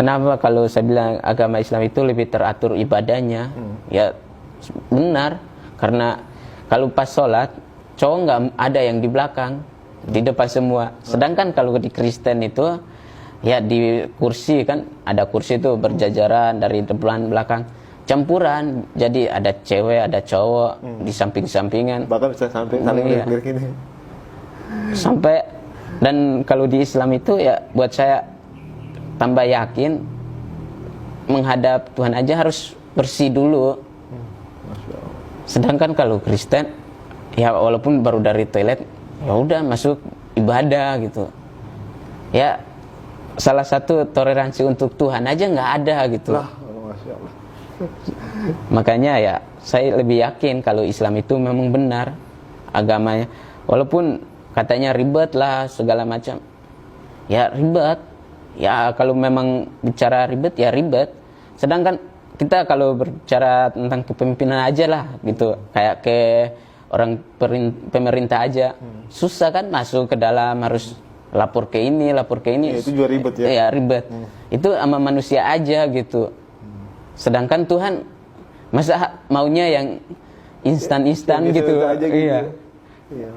kenapa kalau saya bilang agama Islam itu lebih teratur ibadahnya? Ya benar, karena kalau pas sholat cowok nggak ada yang di belakang, di depan semua. Sedangkan kalau di Kristen itu ya di kursi kan, ada kursi itu berjajaran dari depan belakang, campuran. Jadi ada cewek, ada cowok di samping-sampingan. Bahkan bisa sampai saling mirip gini. Sampai, dan kalau di Islam itu ya buat saya tambah yakin menghadap Tuhan aja harus bersih dulu. Sedangkan kalau Kristen ya walaupun baru dari toilet ya udah masuk ibadah gitu. Ya salah satu toleransi untuk Tuhan aja nggak ada gitu. Masya Allah. Makanya ya saya lebih yakin kalau Islam itu memang benar agamanya. Walaupun katanya ribet lah segala macam. Ya ribet. Ya kalau memang bicara ribet ya ribet. Sedangkan kita kalau berbicara tentang kepemimpinan aja lah gitu. Kayak ke orang pemerintah aja. Susah kan masuk ke dalam, harus lapor ke ini, lapor ke ini. Ya, itu juga ribet ya. Ya ribet. Itu sama manusia aja gitu. Sedangkan Tuhan masa maunya yang instan-instan gitu. Aja gitu. Iya. Iya.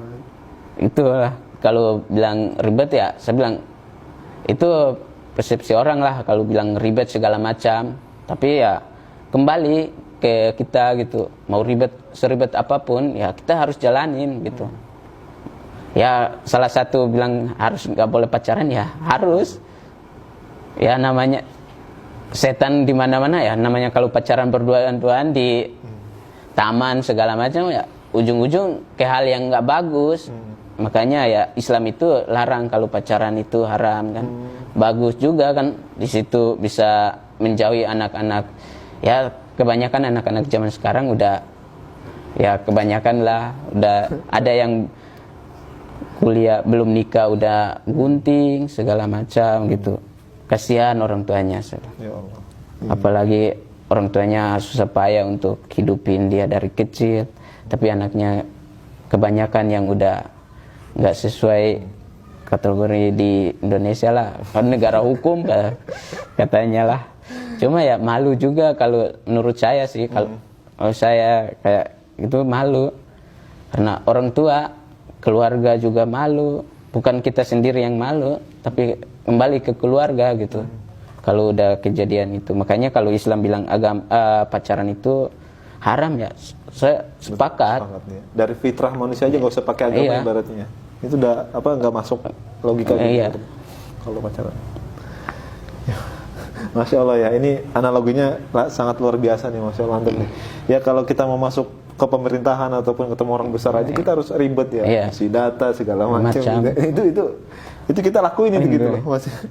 Itulah kalau bilang ribet ya saya bilang itu persepsi orang lah kalau bilang ribet segala macam. Tapi ya kembali ke kita gitu. Mau ribet seribet apapun ya kita harus jalanin gitu. Ya salah satu bilang harus nggak boleh pacaran ya harus. Ya namanya setan di mana-mana ya, namanya kalau pacaran berduaan-duaan di taman segala macam ya ujung-ujung ke hal yang nggak bagus. Makanya ya Islam itu larang kalau pacaran itu haram kan. Bagus juga kan, di situ bisa menjauhi anak-anak. Ya kebanyakan anak-anak zaman sekarang udah ya kebanyakan lah udah ada yang kuliah belum nikah udah gunting segala macam gitu. Kasihan orang tuanya. Ya Allah. Apalagi orang tuanya susah payah untuk hidupin dia dari kecil, tapi anaknya kebanyakan yang udah nggak sesuai kategori di Indonesia lah, kan negara hukum katanya lah. Cuma ya malu juga kalau menurut saya sih, kalau saya kayak itu malu karena orang tua, keluarga juga malu. Bukan kita sendiri yang malu, tapi kembali ke keluarga gitu. Kalau udah kejadian itu, makanya kalau Islam bilang pacaran itu haram ya, saya sepakat. Dari fitrah manusia aja nggak usah pakai agama ibaratnya. Itu udah nggak masuk logika gitu. Kalau pacaran. Masya Allah ya, ini analoginya sangat luar biasa nih, Masya Allah nih. Ya kalau kita mau masuk ke pemerintahan ataupun ketemu orang besar aja kita harus ribet ya, si data segala macam. Itu kita lakuin ini gitu loh.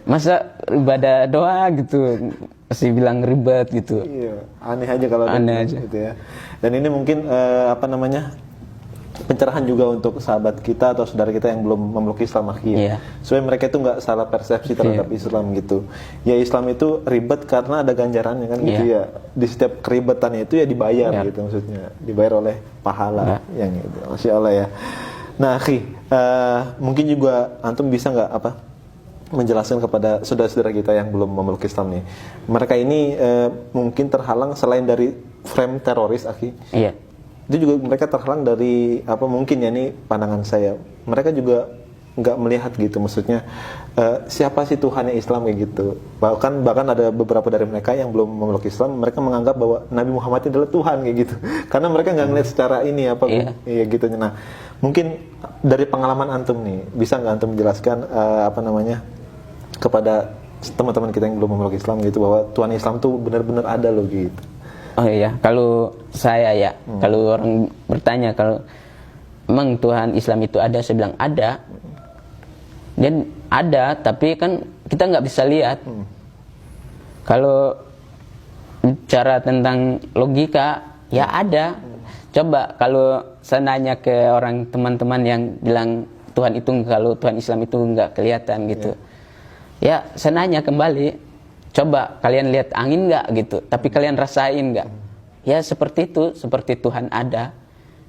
Masa ibadah doa gitu masih bilang ribet gitu. Iya, aneh aja kalau aneh aja gitu ya. Dan ini mungkin pencerahan juga untuk sahabat kita atau saudara kita yang belum memeluk Islam akhir. Supaya mereka itu nggak salah persepsi terhadap Islam gitu. Ya Islam itu ribet karena ada ganjarannya kan gitu ya. Di setiap keribetannya itu ya dibayar gitu maksudnya. Dibayar oleh pahala yang itu. Masya Allah ya. Nah, akhi, mungkin juga antum bisa nggak menjelaskan kepada saudara-saudara kita yang belum memeluk Islam nih. Mereka ini mungkin terhalang selain dari frame teroris, akhi. Iya. Itu juga mereka terhalang dari mungkin ya ini pandangan saya. Mereka juga nggak melihat gitu, maksudnya siapa sih Tuhannya Islam kayak gitu. Bahkan ada beberapa dari mereka yang belum memeluk Islam, mereka menganggap bahwa Nabi Muhammad itu adalah Tuhan kayak gitu. Karena mereka nggak ngeliat secara ini ya gitu. Nah, mungkin dari pengalaman antum nih, bisa nggak antum menjelaskan kepada teman-teman kita yang belum memeluk Islam gitu bahwa Tuhan Islam tuh benar-benar ada loh gitu. Oh iya, kalau saya ya, kalau orang bertanya kalau memang Tuhan Islam itu ada, saya bilang ada. Dan ada, tapi kan kita nggak bisa lihat. Kalau bicara tentang logika, ya ada. Coba kalau saya nanya ke orang teman-teman yang bilang Tuhan itu kalau Tuhan Islam itu nggak kelihatan gitu. Ya, saya nanya kembali. Coba kalian lihat angin nggak gitu, tapi kalian rasain nggak? Ya seperti itu, seperti Tuhan ada.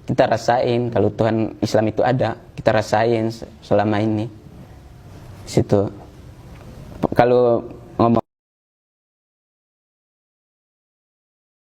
Kita rasain kalau Tuhan Islam itu ada, kita rasain selama ini. Situ. Kalau